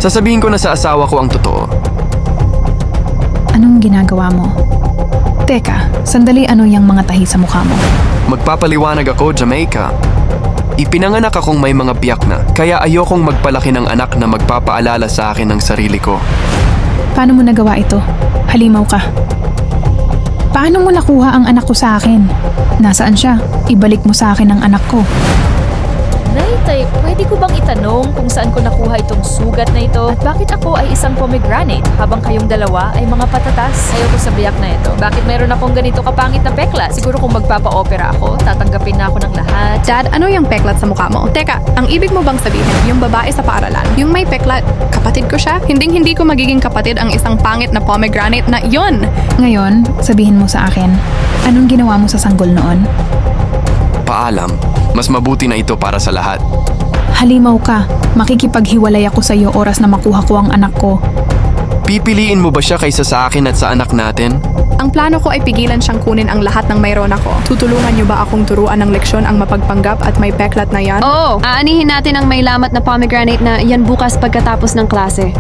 Sasabihin ko na sa asawa ko ang totoo. Anong ginagawa mo? Teka, sandali, ano yung mga tahi sa mukha mo? Magpapaliwanag ako, Jamaica. Ipinanganak akong may mga biyak na, kaya ayokong magpalaki ng anak na magpapaalala sa akin ng sarili ko. Paano mo nagawa ito? Halimaw ka. Paano mo nakuha ang anak ko sa akin? Nasaan siya? Ibalik mo sa akin ang anak ko. Nay, pwede ko bang itanong kung saan ko nakuha itong sugat na ito? At bakit ako ay isang pomegranate habang kayong dalawa ay mga patatas? Ayoko sa biyak na ito. Bakit meron akong ganito kapangit na peklat? Siguro kung magpapa-opera ako, tatanggapin na ako ng lahat. Dad, ano yung peklat sa mukha mo? Teka, ang ibig mo bang sabihin, yung babae sa paaralan, yung may peklat, kapatid ko siya? Hindi ko magiging kapatid ang isang pangit na pomegranate na yon. Ngayon, sabihin mo sa akin, anong ginawa mo sa sanggol noon? Paalam, mas mabuti na ito para sa lahat. Halimaw ka. Makikipaghiwalay ako sa iyo oras na makuha ko ang anak ko. Pipiliin mo ba siya kaysa sa akin at sa anak natin? Ang plano ko ay pigilan siyang kunin ang lahat ng mayroon ako. Tutulungan niyo ba akong turuan ng leksyon ang mapagpanggap at may peklat na yan? Oo, aanihin natin ang may lamat na pomegranate na yan bukas pagkatapos ng klase.